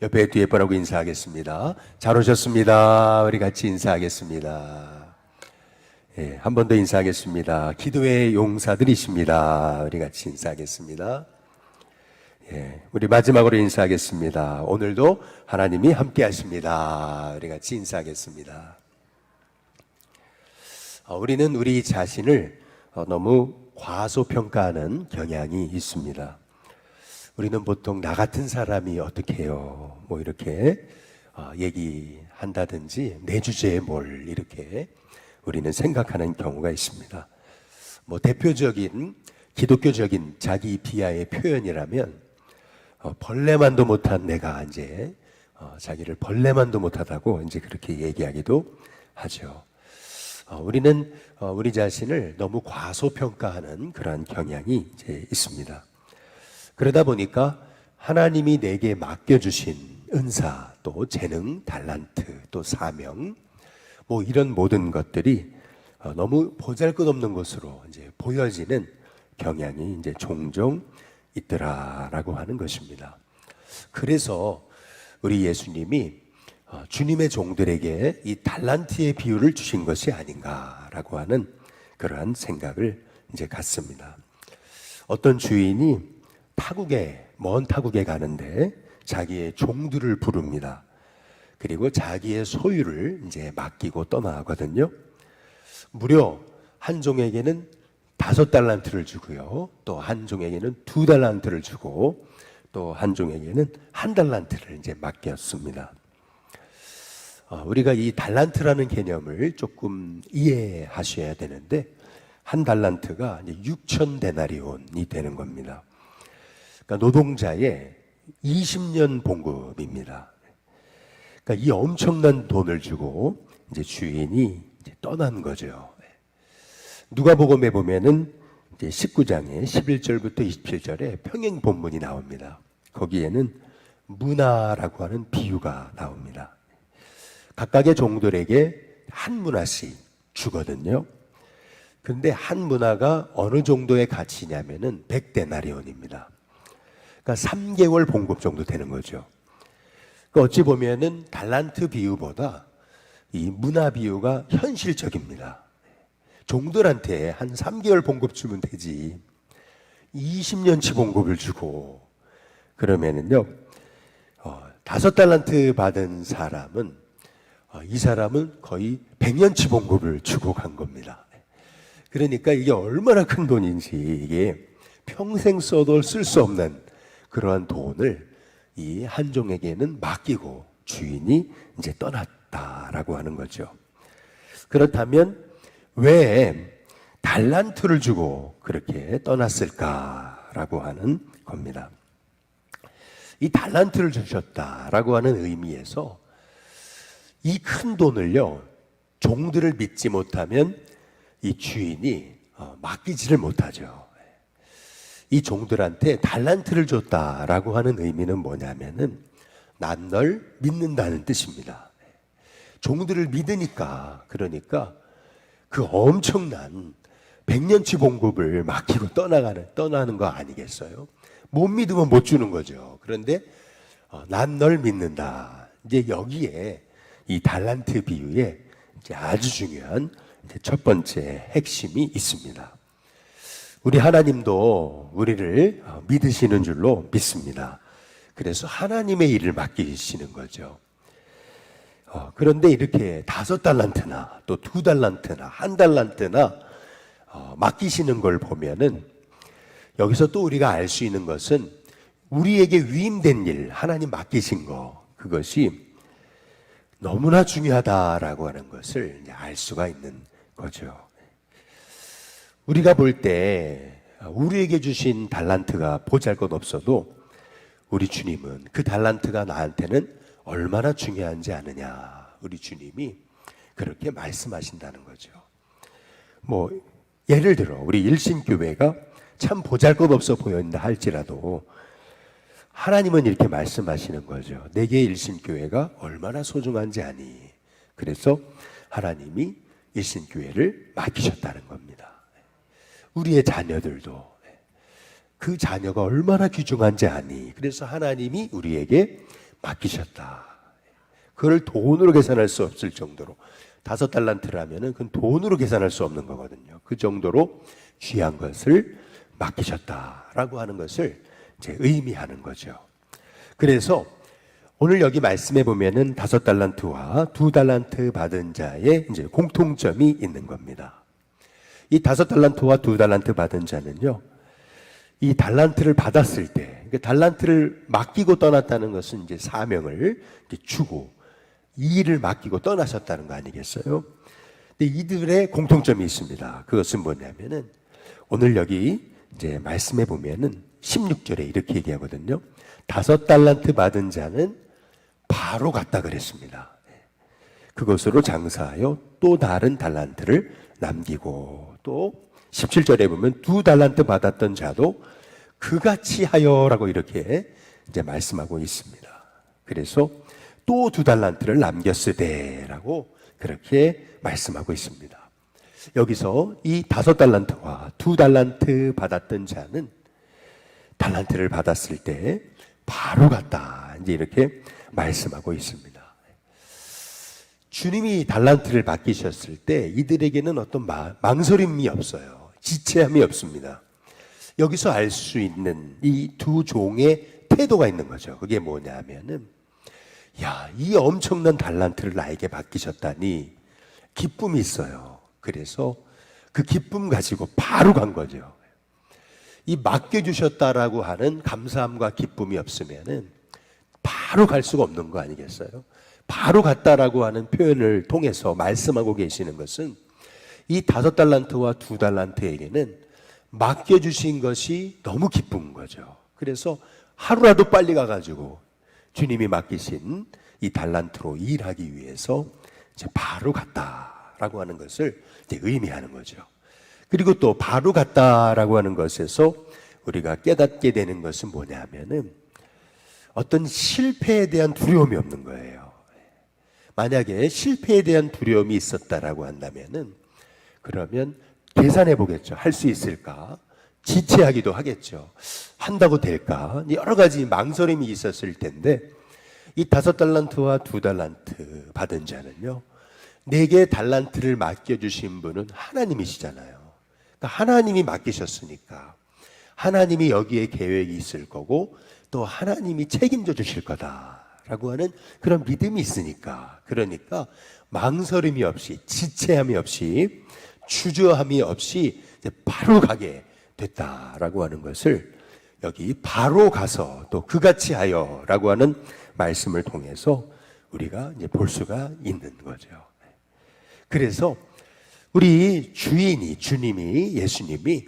옆에 뒤에 분하고 인사하겠습니다. 잘 오셨습니다. 우리 같이 인사하겠습니다. 예, 한 번 더 인사하겠습니다. 기도의 용사들이십니다. 우리 같이 인사하겠습니다. 예, 우리 마지막으로 인사하겠습니다. 오늘도 하나님이 함께 하십니다. 우리 같이 인사하겠습니다. 우리는 우리 자신을 너무 과소평가하는 경향이 있습니다. 우리는 보통 나 같은 사람이 어떻게 해요? 뭐 이렇게 얘기한다든지 내 주제에 뭘 이렇게 우리는 생각하는 경우가 있습니다. 뭐 대표적인 기독교적인 자기 비하의 표현이라면 벌레만도 못한 내가 이제 자기를 벌레만도 못하다고 이제 그렇게 얘기하기도 하죠. 우리는 우리 자신을 너무 과소평가하는 그러한 경향이 이제 있습니다. 그러다 보니까 하나님이 내게 맡겨주신 은사, 또 재능, 달란트, 또 사명, 뭐 이런 모든 것들이 너무 보잘것없는 것으로 이제 보여지는 경향이 이제 종종 있더라라고 하는 것입니다. 그래서 우리 예수님이 주님의 종들에게 이 달란트의 비유를 주신 것이 아닌가라고 하는 그러한 생각을 이제 갖습니다. 어떤 주인이 먼 타국에 가는데 자기의 종들을 부릅니다. 그리고 자기의 소유를 이제 맡기고 떠나거든요. 무려 한 종에게는 5달란트를 주고요. 또 한 종에게는 2달란트를 주고 또 한 종에게는 1달란트를 이제 맡겼습니다. 우리가 이 달란트라는 개념을 조금 이해하셔야 되는데, 1달란트가 6,000데나리온이 되는 겁니다. 그러니까 노동자의 20년 봉급입니다. 그러니까 이 엄청난 돈을 주고 이제 주인이 이제 떠난 거죠. 누가복음에 보면은 이제 19장에 11절부터 27절에 평행 본문이 나옵니다. 거기에는 문화라고 하는 비유가 나옵니다. 각각의 종들에게 한 문화씩 주거든요. 그런데 한 문화가 어느 정도의 가치냐면은 100데나리온입니다. 그러니까 3개월 봉급 정도 되는 거죠. 그러니까 어찌 보면은 달란트 비유보다 이 문화 비유가 현실적입니다. 종들한테 한 3개월 봉급 주면 되지 20년치 봉급을 주고 그러면은요 5달란트 받은 사람은 이 사람은 거의 100년치 봉급을 주고 간 겁니다. 그러니까 이게 얼마나 큰 돈인지, 이게 평생 써도 쓸 수 없는 그러한 돈을 이 한 종에게는 맡기고 주인이 이제 떠났다라고 하는 거죠. 그렇다면 왜 달란트를 주고 그렇게 떠났을까라고 하는 겁니다. 이 달란트를 주셨다라고 하는 의미에서 이 큰 돈을요, 종들을 믿지 못하면 이 주인이 맡기지를 못하죠. 이 종들한테 달란트를 줬다라고 하는 의미는 뭐냐면은 난 널 믿는다는 뜻입니다. 종들을 믿으니까, 그러니까 그 엄청난 100년치 봉급을 맡기고 떠나는 거 아니겠어요? 못 믿으면 못 주는 거죠. 그런데 난 널 믿는다. 이제 여기에 이 달란트 비유에 이제 아주 중요한 이제 첫 번째 핵심이 있습니다. 우리 하나님도 우리를 믿으시는 줄로 믿습니다. 그래서 하나님의 일을 맡기시는 거죠. 그런데 이렇게 5달란트나 또 2달란트나 1달란트나 맡기시는 걸 보면은 여기서 또 우리가 알 수 있는 것은 우리에게 위임된 일, 하나님 맡기신 거, 그것이 너무나 중요하다라고 하는 것을 알 수가 있는 거죠. 우리가 볼 때 우리에게 주신 달란트가 보잘것없어도 우리 주님은 그 달란트가 나한테는 얼마나 중요한지 아느냐, 우리 주님이 그렇게 말씀하신다는 거죠. 뭐 예를 들어 우리 일신교회가 참 보잘것없어 보인다 할지라도 하나님은 이렇게 말씀하시는 거죠. 내게 일신교회가 얼마나 소중한지 아니. 그래서 하나님이 일신교회를 맡기셨다는 겁니다. 우리의 자녀들도 그 자녀가 얼마나 귀중한지 아니. 그래서 하나님이 우리에게 맡기셨다. 그걸 돈으로 계산할 수 없을 정도로 5달란트라면은 그건 돈으로 계산할 수 없는 거거든요. 그 정도로 귀한 것을 맡기셨다라고 하는 것을 이제 의미하는 거죠. 그래서 오늘 여기 말씀해 보면은 5달란트와 2달란트 받은 자의 이제 공통점이 있는 겁니다. 이 5달란트와 2달란트 받은 자는요, 이 달란트를 받았을 때, 그러니까 달란트를 맡기고 떠났다는 것은 이제 사명을 주고 이 일을 맡기고 떠나셨다는 거 아니겠어요? 근데 이들의 공통점이 있습니다. 그것은 뭐냐면은 오늘 여기 이제 말씀해 보면은 16절에 이렇게 얘기하거든요. 5달란트 받은 자는 바로 갔다 그랬습니다. 그것으로 장사하여 또 다른 달란트를 남기고, 또 17절에 보면 2달란트 받았던 자도 그같이 하여라고 이렇게 이제 말씀하고 있습니다. 그래서 또 2달란트를 남겼으되라고 그렇게 말씀하고 있습니다. 여기서 이 5달란트와 2달란트 받았던 자는 달란트를 받았을 때 바로 갔다, 이제 이렇게 말씀하고 있습니다. 주님이 달란트를 맡기셨을 때 이들에게는 어떤 망설임이 없어요. 지체함이 없습니다. 여기서 알 수 있는 이 두 종의 태도가 있는 거죠. 그게 뭐냐면은, 야, 이 엄청난 달란트를 나에게 맡기셨다니 기쁨이 있어요. 그래서 그 기쁨 가지고 바로 간 거죠. 이 맡겨주셨다라고 하는 감사함과 기쁨이 없으면은 바로 갈 수가 없는 거 아니겠어요? 바로 갔다라고 하는 표현을 통해서 말씀하고 계시는 것은 이 5달란트와 2달란트에게는 맡겨주신 것이 너무 기쁜 거죠. 그래서 하루라도 빨리 가가지고 주님이 맡기신 이 달란트로 일하기 위해서 이제 바로 갔다라고 하는 것을 이제 의미하는 거죠. 그리고 또 바로 갔다라고 하는 것에서 우리가 깨닫게 되는 것은 뭐냐면은 어떤 실패에 대한 두려움이 없는 거예요. 만약에 실패에 대한 두려움이 있었다라고 한다면은 그러면 계산해 보겠죠. 할 수 있을까? 지체하기도 하겠죠. 한다고 될까? 여러 가지 망설임이 있었을 텐데 이 5달란트와 2달란트 받은 자는요, 내게 달란트를 맡겨주신 분은 하나님이시잖아요. 그러니까 하나님이 맡기셨으니까 하나님이 여기에 계획이 있을 거고 또 하나님이 책임져 주실 거다라고 하는 그런 믿음이 있으니까, 그러니까 망설임이 없이, 지체함이 없이, 주저함이 없이 이제 바로 가게 됐다라고 하는 것을 여기 바로 가서 또 그같이 하여라고 하는 말씀을 통해서 우리가 이제 볼 수가 있는 거죠. 그래서 우리 주님이 예수님이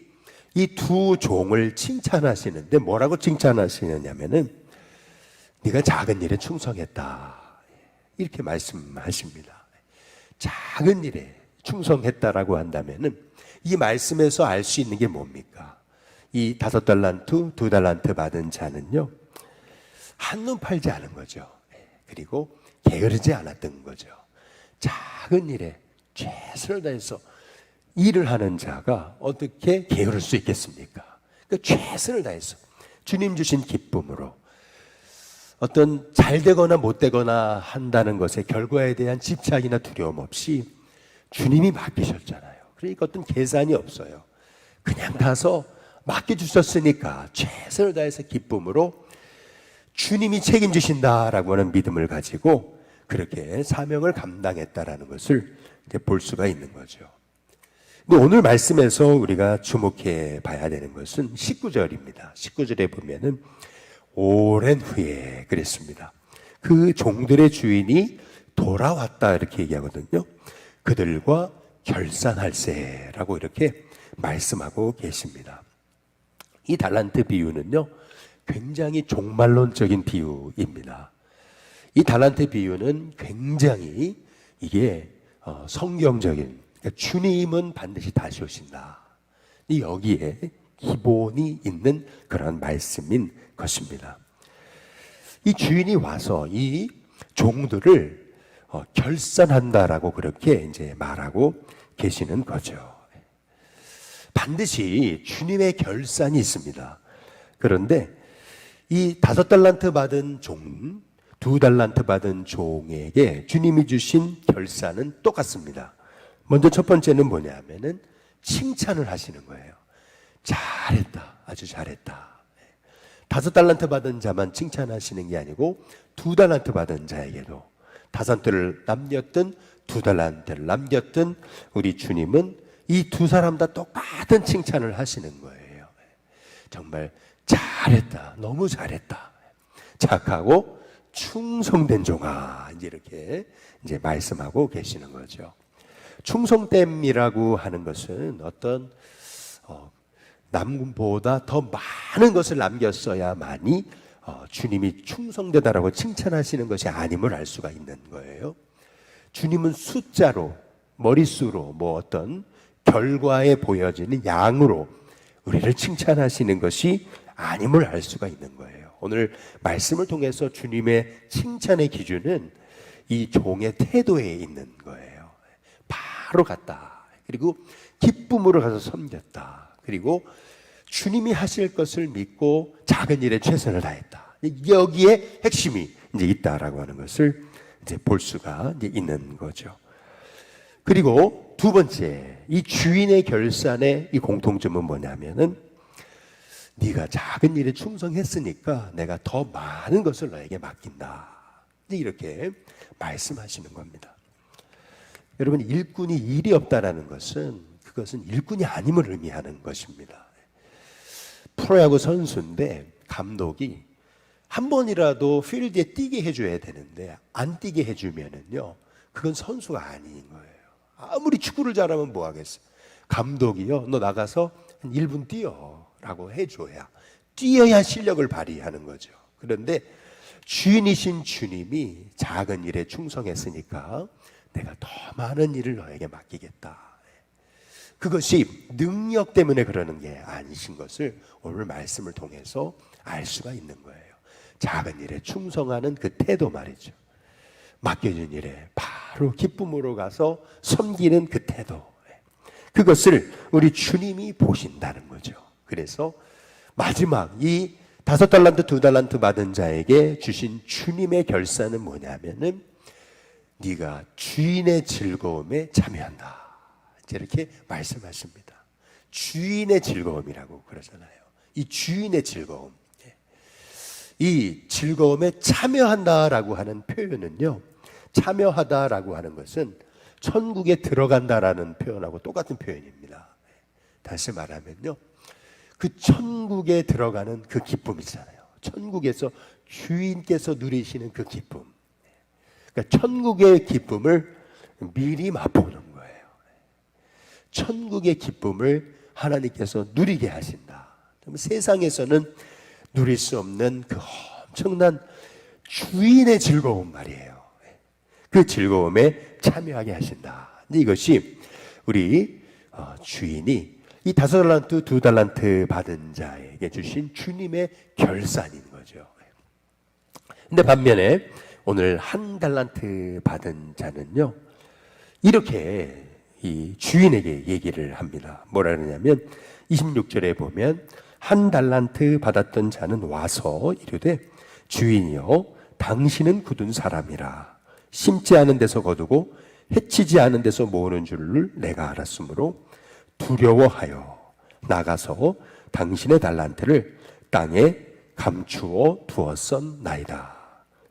이 두 종을 칭찬하시는데 뭐라고 칭찬하시느냐면은 네가 작은 일에 충성했다, 이렇게 말씀하십니다. 작은 일에 충성했다라고 한다면은 이 말씀에서 알 수 있는 게 뭡니까? 이 5달란트, 2달란트 받은 자는요, 한눈 팔지 않은 거죠. 그리고 게으르지 않았던 거죠. 작은 일에 최선을 다해서 일을 하는 자가 어떻게 게으를 수 있겠습니까? 그러니까 최선을 다해서 주님 주신 기쁨으로 어떤 잘 되거나 못 되거나 한다는 것의 결과에 대한 집착이나 두려움 없이 주님이 맡기셨잖아요. 그러니까 어떤 계산이 없어요. 그냥 가서 맡겨주셨으니까 최선을 다해서 기쁨으로 주님이 책임지신다라고 하는 믿음을 가지고 그렇게 사명을 감당했다라는 것을 이제 볼 수가 있는 거죠. 근데 오늘 말씀에서 우리가 주목해 봐야 되는 것은 19절입니다. 19절에 보면은 오랜 후에 그랬습니다. 그 종들의 주인이 돌아왔다 이렇게 얘기하거든요. 그들과 결산할세라고 이렇게 말씀하고 계십니다. 이 달란트 비유는요, 굉장히 종말론적인 비유입니다. 이 달란트 비유는 굉장히 이게 성경적인, 그러니까 주님은 반드시 다시 오신다, 여기에 기본이 있는 그런 말씀인 것입니다. 이 주인이 와서 이 종들을 결산한다라고 그렇게 이제 말하고 계시는 거죠. 반드시 주님의 결산이 있습니다. 그런데 이 5달란트 받은 종, 2달란트 받은 종에게 주님이 주신 결사는 똑같습니다. 먼저 첫 번째는 뭐냐면은 칭찬을 하시는 거예요. 잘했다. 아주 잘했다. 5달란트 받은 자만 칭찬하시는 게 아니고 2달란트 받은 자에게도 5달란트를 남겼든 2달란트를 남겼든 우리 주님은 이 두 사람 다 똑같은 칭찬을 하시는 거예요. 정말 잘했다. 너무 잘했다. 착하고 충성된 종아. 이렇게 이제 말씀하고 계시는 거죠. 충성됨이라고 하는 것은 어떤 남보다 더 많은 것을 남겼어야만이 주님이 충성되다라고 칭찬하시는 것이 아님을 알 수가 있는 거예요. 주님은 숫자로, 머릿수로, 어떤 결과에 보여지는 양으로 우리를 칭찬하시는 것이 아님을 알 수가 있는 거예요. 오늘 말씀을 통해서 주님의 칭찬의 기준은 이 종의 태도에 있는 거예요. 바로 갔다. 그리고 기쁨으로 가서 섬겼다. 그리고 주님이 하실 것을 믿고 작은 일에 최선을 다했다. 여기에 핵심이 이제 있다라고 하는 것을 이제 볼 수가 이제 있는 거죠. 그리고 두 번째, 이 주인의 결산의 이 공통점은 뭐냐면은 네가 작은 일에 충성했으니까 내가 더 많은 것을 너에게 맡긴다. 이렇게 말씀하시는 겁니다. 여러분, 일꾼이 일이 없다라는 것은 그것은 일꾼이 아님을 의미하는 것입니다. 프로야구 선수인데 감독이 한 번이라도 필드에 뛰게 해줘야 되는데 안 뛰게 해주면은요, 그건 선수가 아닌 거예요. 아무리 축구를 잘하면 뭐 하겠어요. 감독이요, 너 나가서 한 1분 뛰어라고 해줘야 뛰어야 실력을 발휘하는 거죠. 그런데 주인이신 주님이 작은 일에 충성했으니까 내가 더 많은 일을 너에게 맡기겠다. 그것이 능력 때문에 그러는 게 아니신 것을 오늘 말씀을 통해서 알 수가 있는 거예요. 작은 일에 충성하는 그 태도 말이죠. 맡겨진 일에 바로 기쁨으로 가서 섬기는 그 태도, 그것을 우리 주님이 보신다는 거죠. 그래서 마지막 이 5달란트 2달란트 받은 자에게 주신 주님의 결사는 뭐냐면은 네가 주인의 즐거움에 참여한다. 이렇게 말씀하십니다. 주인의 즐거움이라고 그러잖아요. 이 주인의 즐거움, 이 즐거움에 참여한다라고 하는 표현은요, 참여하다라고 하는 것은 천국에 들어간다라는 표현하고 똑같은 표현입니다. 다시 말하면요, 그 천국에 들어가는 그 기쁨 있잖아요. 천국에서 주인께서 누리시는 그 기쁨, 그러니까 천국의 기쁨을 미리 맛보는 거예요. 천국의 기쁨을 하나님께서 누리게 하신다. 세상에서는 누릴 수 없는 그 엄청난 주인의 즐거움 말이에요. 그 즐거움에 참여하게 하신다. 이것이 우리 주인이 이 5달란트 2달란트 받은 자에게 주신 주님의 결산인 거죠. 근데 반면에 오늘 1달란트 받은 자는요, 이렇게 이 주인에게 얘기를 합니다. 뭐라 그러냐면 26절에 보면 1달란트 받았던 자는 와서 이르되 주인이여 당신은 굳은 사람이라 심지 않은 데서 거두고 해치지 않은 데서 모으는 줄을 내가 알았으므로 두려워하여 나가서 당신의 달란트를 땅에 감추어 두었었나이다.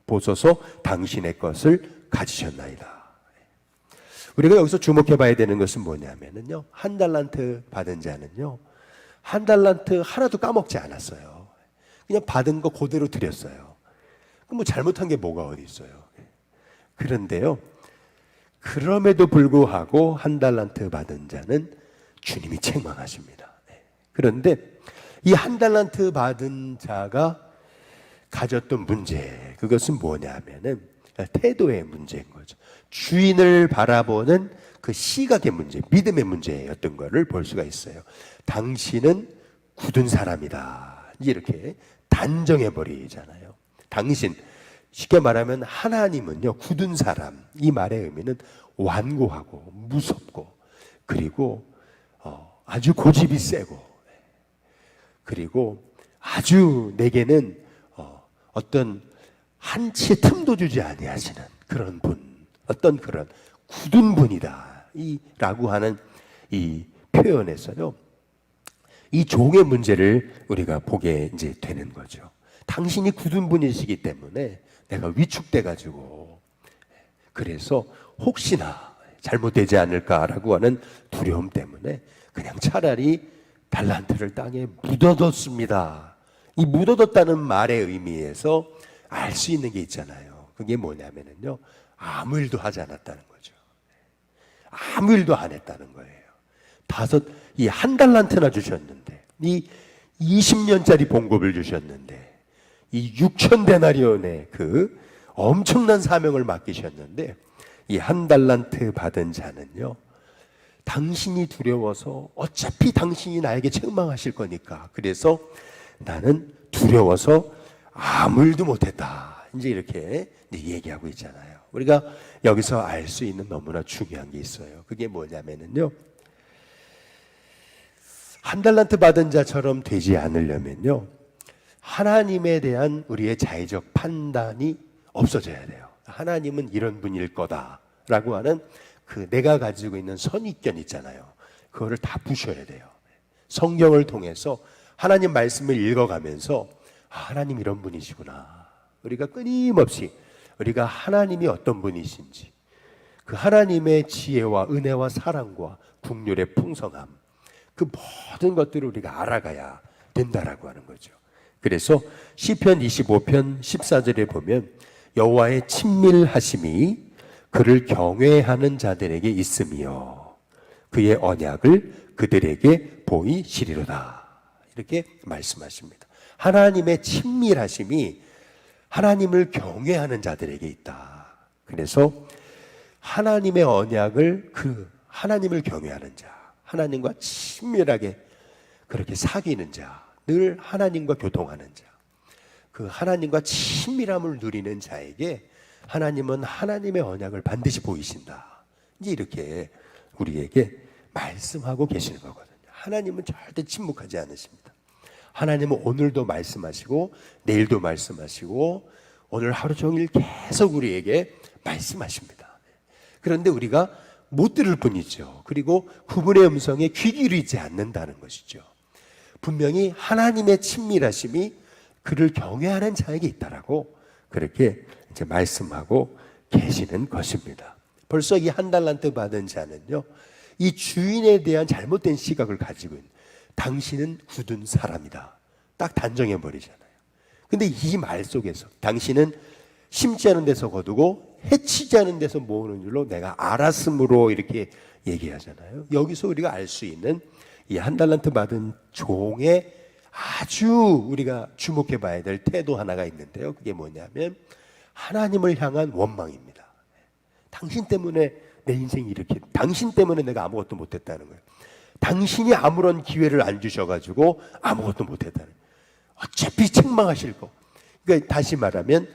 보소서 당신의 것을 가지셨나이다. 우리가 여기서 주목해 봐야 되는 것은 뭐냐면요, 1달란트 받은 자는요, 1달란트 하나도 까먹지 않았어요. 그냥 받은 거 그대로 드렸어요. 그럼 뭐 잘못한 게 뭐가 어디 있어요. 그런데요, 그럼에도 불구하고 1달란트 받은 자는 주님이 책망하십니다. 그런데 이 1달란트 받은 자가 가졌던 문제, 그것은 뭐냐면은 태도의 문제인 거죠. 주인을 바라보는 그 시각의 문제, 믿음의 문제였던 것을 볼 수가 있어요. 당신은 굳은 사람이다. 이렇게 단정해버리잖아요. 당신, 쉽게 말하면 하나님은요, 굳은 사람, 이 말의 의미는 완고하고 무섭고, 그리고 아주 고집이 세고, 그리고 아주 내게는 어떤 한치의 틈도 주지 아니하시는 그런 분, 어떤 그런 굳은 분이다 라고 하는 이 표현에서요, 이 종의 문제를 우리가 보게 이제 되는 거죠. 당신이 굳은 분이시기 때문에 내가 위축돼 가지고, 그래서 혹시나 잘못되지 않을까라고 하는 두려움 때문에 그냥 차라리 달란트를 땅에 묻어뒀습니다. 이 묻어뒀다는 말의 의미에서 알 수 있는 게 있잖아요. 그게 뭐냐면요, 아무 일도 하지 않았다는 거죠. 아무 일도 안 했다는 거예요. 이 한 달란트나 주셨는데, 이 20년짜리 봉급을 주셨는데, 이 6,000데나리온의 그 엄청난 사명을 맡기셨는데, 이 한 달란트 받은 자는요, 당신이 두려워서, 어차피 당신이 나에게 책망하실 거니까, 그래서 나는 두려워서 아무 일도 못했다, 이제 이렇게 얘기하고 있잖아요. 우리가 여기서 알 수 있는 너무나 중요한 게 있어요. 그게 뭐냐면요, 한 달란트 받은 자처럼 되지 않으려면요, 하나님에 대한 우리의 자의적 판단이 없어져야 돼요. 하나님은 이런 분일 거다라고 하는 그 내가 가지고 있는 선입견 있잖아요. 그거를 다 부셔야 돼요. 성경을 통해서 하나님 말씀을 읽어가면서 하나님 이런 분이시구나. 우리가 끊임없이 우리가 하나님이 어떤 분이신지, 그 하나님의 지혜와 은혜와 사랑과 국률의 풍성함, 그 모든 것들을 우리가 알아가야 된다라고 하는 거죠. 그래서 시편 25편 14절에 보면 여호와의 친밀하심이 그를 경외하는 자들에게 있으며 그의 언약을 그들에게 보이시리로다, 이렇게 말씀하십니다. 하나님의 친밀하심이 하나님을 경외하는 자들에게 있다. 그래서 하나님의 언약을, 그 하나님을 경외하는 자, 하나님과 친밀하게 그렇게 사귀는 자, 늘 하나님과 교통하는 자, 그 하나님과 친밀함을 누리는 자에게 하나님은 하나님의 언약을 반드시 보이신다, 이제 이렇게 우리에게 말씀하고 계시는 거거든요. 하나님은 절대 침묵하지 않으십니다. 하나님은 오늘도 말씀하시고 내일도 말씀하시고 오늘 하루 종일 계속 우리에게 말씀하십니다. 그런데 우리가 못 들을 뿐이죠. 그리고 그분의 음성에 귀 기울이지 않는다는 것이죠. 분명히 하나님의 친밀하심이 그를 경외하는 자에게 있다라고 그렇게 이제 말씀하고 계시는 것입니다. 벌써 이 한 달란트 받은 자는요, 이 주인에 대한 잘못된 시각을 가지고 있는, 당신은 굳은 사람이다, 딱 단정해 버리잖아요. 근데 이 말 속에서 당신은 심지 않은 데서 거두고 해치지 않은 데서 모으는 줄로 내가 알았으므로 이렇게 얘기하잖아요. 여기서 우리가 알 수 있는 이 한 달란트 받은 종의 아주 우리가 주목해 봐야 될 태도 하나가 있는데요. 그게 뭐냐면 하나님을 향한 원망입니다. 당신 때문에 내 인생이 이렇게, 당신 때문에 내가 아무것도 못했다는 거예요. 당신이 아무런 기회를 안 주셔가지고 아무것도 못했다는 거예요. 어차피 책망하실 거. 그러니까 다시 말하면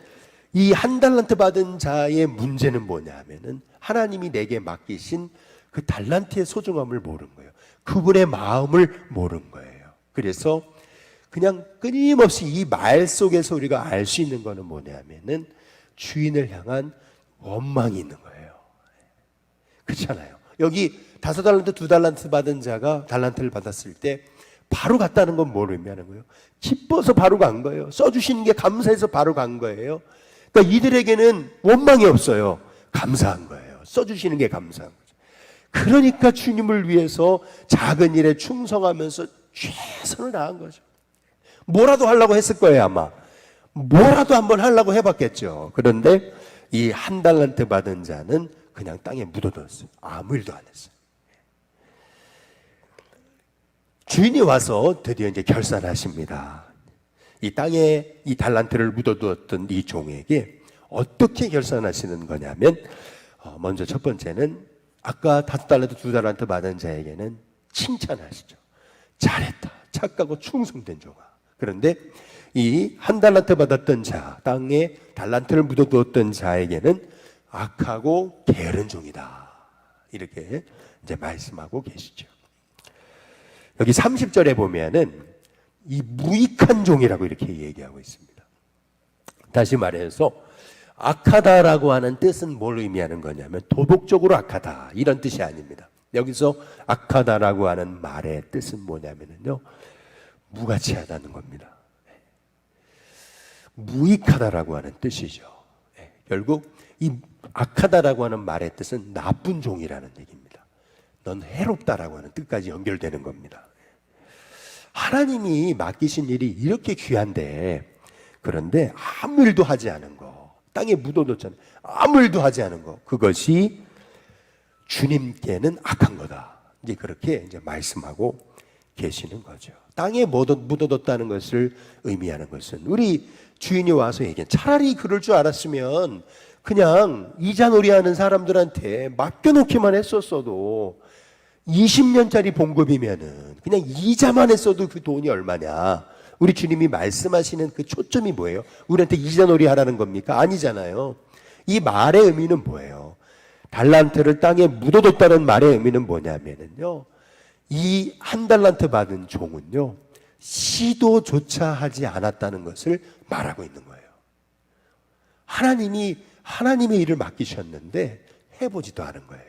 이 한 달란트 받은 자의 문제는 뭐냐 하면은 하나님이 내게 맡기신 그 달란트의 소중함을 모르는 거예요. 그분의 마음을 모르는 거예요. 그래서 그냥 끊임없이 이 말 속에서 우리가 알 수 있는 거는 뭐냐면은 주인을 향한 원망이 있는 거예요. 그렇잖아요. 여기 5달란트, 2달란트 받은 자가 달란트를 받았을 때 바로 갔다는 건 뭘 의미하는 거예요? 기뻐서 바로 간 거예요. 써주시는 게 감사해서 바로 간 거예요. 그러니까 이들에게는 원망이 없어요. 감사한 거예요. 써주시는 게 감사한 거죠. 그러니까 주님을 위해서 작은 일에 충성하면서 최선을 다한 거죠. 뭐라도 하려고 했을 거예요, 아마. 뭐라도 한번 하려고 해봤겠죠. 그런데 이 한 달란트 받은 자는 그냥 땅에 묻어뒀어요. 아무 일도 안 했어요. 주인이 와서 드디어 이제 결산하십니다. 이 땅에 이 달란트를 묻어두었던 이 종에게 어떻게 결산하시는 거냐면, 먼저 첫 번째는 아까 5달란트, 2달란트 받은 자에게는 칭찬하시죠. 잘했다. 착하고 충성된 종아. 그런데 이 한 달란트 받았던 자, 땅에 달란트를 묻어두었던 자에게는 악하고 게으른 종이다, 이렇게 이제 말씀하고 계시죠. 여기 30절에 보면은 이 무익한 종이라고 이렇게 얘기하고 있습니다. 다시 말해서 악하다라고 하는 뜻은 뭘 의미하는 거냐면 도덕적으로 악하다 이런 뜻이 아닙니다. 여기서 악하다라고 하는 말의 뜻은 뭐냐면요, 무가치하다는 겁니다. 무익하다라고 하는 뜻이죠. 결국 이 악하다라고 하는 말의 뜻은 나쁜 종이라는 얘기입니다. 넌 해롭다라고 하는 뜻까지 연결되는 겁니다. 하나님이 맡기신 일이 이렇게 귀한데, 그런데 아무 일도 하지 않은 거, 땅에 묻어뒀잖아요. 아무 일도 하지 않은 거, 그것이 주님께는 악한 거다. 이제 그렇게 이제 말씀하고 계시는 거죠. 땅에 묻어뒀다는 것을 의미하는 것은, 우리 주인이 와서 얘기한, 차라리 그럴 줄 알았으면 그냥 이자놀이 하는 사람들한테 맡겨놓기만 했었어도 20년짜리 봉급이면은 그냥 이자만 했어도 그 돈이 얼마냐. 우리 주님이 말씀하시는 그 초점이 뭐예요? 우리한테 이자놀이 하라는 겁니까? 아니잖아요. 이 말의 의미는 뭐예요? 달란트를 땅에 묻어뒀다는 말의 의미는 뭐냐면요, 이 한 달란트 받은 종은요, 시도조차 하지 않았다는 것을 말하고 있는 거예요. 하나님의 일을 맡기셨는데 해보지도 않은 거예요.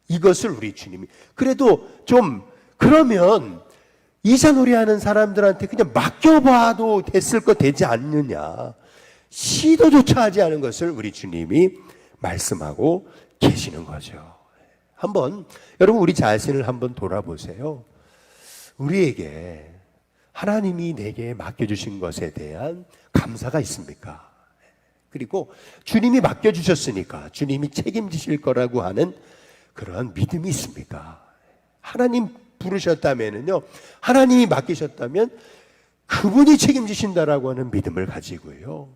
이것을 우리 주님이, 그래도 좀 그러면 이자놀이 하는 사람들한테 그냥 맡겨봐도 됐을 것 되지 않느냐, 시도조차 하지 않은 것을 우리 주님이 말씀하고 계시는 거죠. 한번 여러분 우리 자신을 한번 돌아보세요. 우리에게 하나님이 내게 맡겨주신 것에 대한 감사가 있습니까? 그리고 주님이 맡겨주셨으니까 주님이 책임지실 거라고 하는 그러한 믿음이 있습니까? 하나님 부르셨다면요, 하나님이 맡기셨다면 그분이 책임지신다라고 하는 믿음을 가지고요,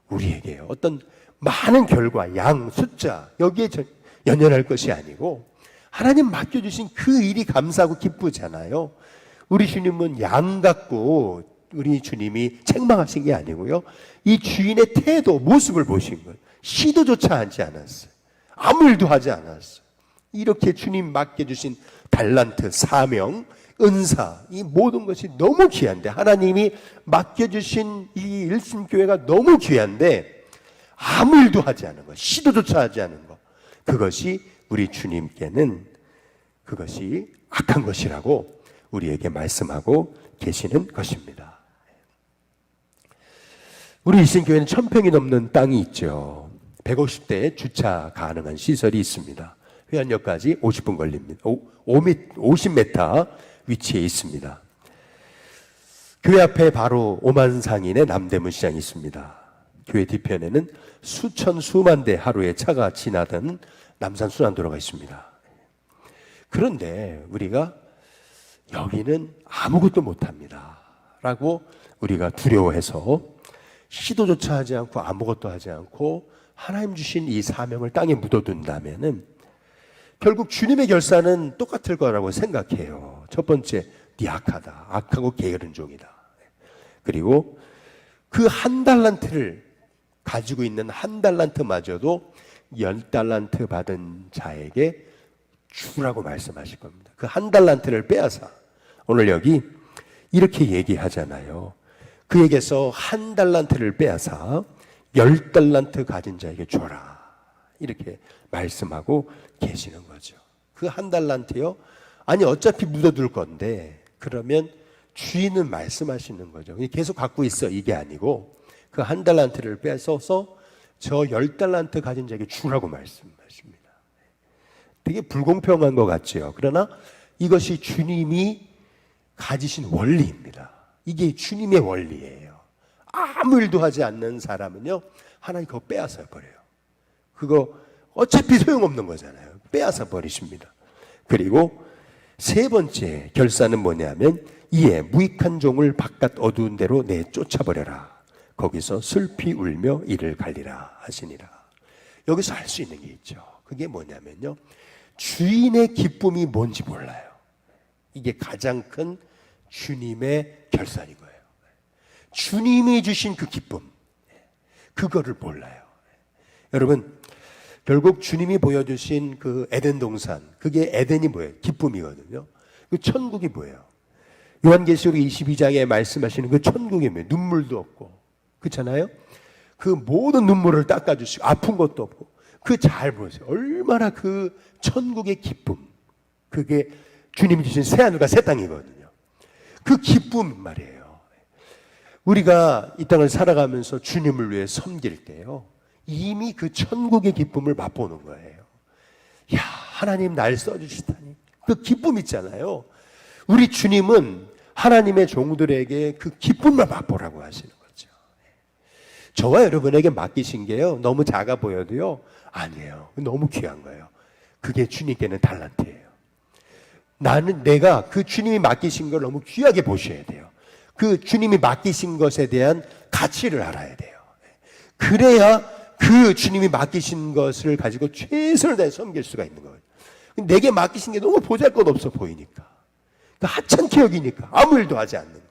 우리에게 어떤 많은 결과, 양, 숫자 여기에 연연할 것이 아니고 하나님 맡겨주신 그 일이 감사하고 기쁘잖아요. 우리 주님은 양 갖고 우리 주님이 책망하신 게 아니고요, 이 주인의 태도, 모습을 보신 거예요. 시도조차 하지 않았어요. 아무 일도 하지 않았어요. 이렇게 주님 맡겨주신 달란트, 사명, 은사, 이 모든 것이 너무 귀한데, 하나님이 맡겨주신 이 일심교회가 너무 귀한데 아무 일도 하지 않은 것, 시도조차 하지 않은 것, 그것이 우리 주님께는 그것이 악한 것이라고 우리에게 말씀하고 계시는 것입니다. 우리 일심교회는 1000평이 넘는 땅이 있죠. 150대 주차 가능한 시설이 있습니다. 회안역까지 50분 걸립니다. 50m 위치에 있습니다. 교회 앞에 바로 오만상인의 남대문 시장이 있습니다. 교회 뒤편에는 수만 대 하루에 차가 지나던 남산 순환도로가 있습니다. 그런데 우리가 여기는 아무것도 못합니다 라고 우리가 두려워해서 시도조차 하지 않고 아무것도 하지 않고 하나님 주신 이 사명을 땅에 묻어둔다면은 결국 주님의 결산은 똑같을 거라고 생각해요. 첫 번째, 네 악하다, 악하고 게으른 종이다. 그리고 그 한 달란트를 가지고 있는 한 달란트마저도 10달란트 받은 자에게 주라고 말씀하실 겁니다. 그 한 달란트를 빼앗아, 오늘 여기 이렇게 얘기하잖아요. 그에게서 한 달란트를 빼앗아 10달란트 가진 자에게 줘라, 이렇게 말씀하고 계시는 거죠. 그 한 달란트요, 아니 어차피 묻어둘 건데, 그러면 주인은 말씀하시는 거죠. 계속 갖고 있어, 이게 아니고 그 한 달란트를 뺏어서 저 10달란트 가진 자에게 주라고 말씀하십니다. 되게 불공평한 것 같죠. 그러나 이것이 주님이 가지신 원리입니다. 이게 주님의 원리예요. 아무 일도 하지 않는 사람은요, 하나님 그거 빼앗아 버려요. 그거 어차피 소용없는 거잖아요. 빼앗아 버리십니다. 그리고 세 번째 결사는 뭐냐면, 이에 무익한 종을 바깥 어두운 데로 내쫓아버려라. 거기서 슬피 울며 이를 갈리라 하시니라. 여기서 할 수 있는 게 있죠. 그게 뭐냐면요, 주인의 기쁨이 뭔지 몰라요. 이게 가장 큰 주님의 결산인 거예요. 주님이 주신 그 기쁨, 그거를 몰라요. 여러분, 결국 주님이 보여주신 그 에덴 동산, 그게 에덴이 뭐예요? 기쁨이거든요. 그 천국이 뭐예요? 요한계시록 22장에 말씀하시는 그 천국이 뭐예요? 눈물도 없고, 그렇잖아요? 그 모든 눈물을 닦아주시고 아픈 것도 없고 그 잘 보세요. 얼마나 그 천국의 기쁨, 그게 주님이 주신 새하늘과 새 땅이거든요. 그 기쁨 말이에요. 우리가 이 땅을 살아가면서 주님을 위해 섬길 때요, 이미 그 천국의 기쁨을 맛보는 거예요. 야, 하나님 날 써주시다니 그 기쁨 있잖아요. 우리 주님은 하나님의 종들에게 그 기쁨을 맛보라고 하시는 거죠. 저와 여러분에게 맡기신 게요, 너무 작아 보여도요, 아니에요. 너무 귀한 거예요. 그게 주님께는 달란트예요. 내가 그 주님이 맡기신 걸 너무 귀하게 보셔야 돼요. 그 주님이 맡기신 것에 대한 가치를 알아야 돼요. 그래야 그 주님이 맡기신 것을 가지고 최선을 다해 섬길 수가 있는 거예요. 내게 맡기신 게 너무 보잘것없어 보이니까, 하찮게 여기니까 아무 일도 하지 않는 거예요.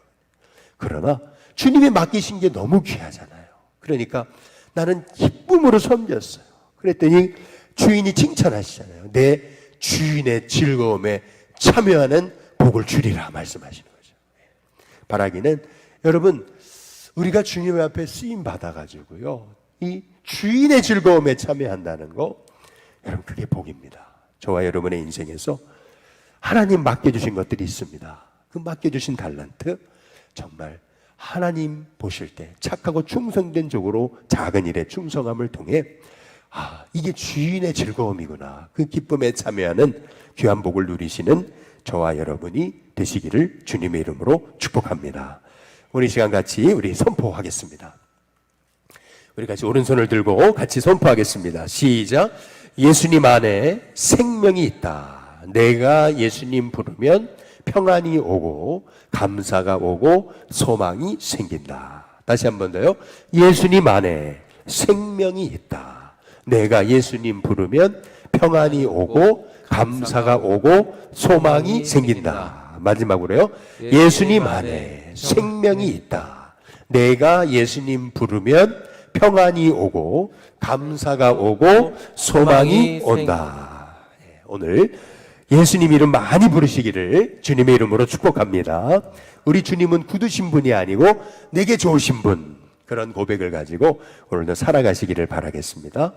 그러나 주님이 맡기신 게 너무 귀하잖아요. 그러니까 나는 기쁨으로 섬겼어요. 그랬더니 주인이 칭찬하시잖아요. 내 주인의 즐거움에 참여하는 복을 주리라 말씀하시는 거죠. 바라기는 여러분, 우리가 주님 앞에 쓰임 받아가지고요, 이 주인의 즐거움에 참여한다는 거, 여러분 그게 복입니다. 저와 여러분의 인생에서 하나님 맡겨주신 것들이 있습니다. 그 맡겨주신 달란트, 정말 하나님 보실 때 착하고 충성된 쪽으로 작은 일에 충성함을 통해 이게 주인의 즐거움이구나, 그 기쁨에 참여하는 귀한 복을 누리시는 저와 여러분이 되시기를 주님의 이름으로 축복합니다. 오늘 이 시간 같이 우리 선포하겠습니다. 우리 같이 오른손을 들고 같이 선포하겠습니다. 시작. 예수님 안에 생명이 있다. 내가 예수님 부르면 평안이 오고 감사가 오고 소망이 생긴다. 다시 한 번 더요. 예수님 안에 생명이 있다. 내가 예수님 부르면 평안이 오고 감사가 오고 소망이 생긴다. 마지막으로요. 예수님 안에 생명이 있다. 내가 예수님 부르면 평안이 오고 감사가 오고 소망이 온다. 오늘 예수님 이름 많이 부르시기를 주님의 이름으로 축복합니다. 우리 주님은 굳으신 분이 아니고 내게 좋으신 분, 그런 고백을 가지고 오늘도 살아가시기를 바라겠습니다.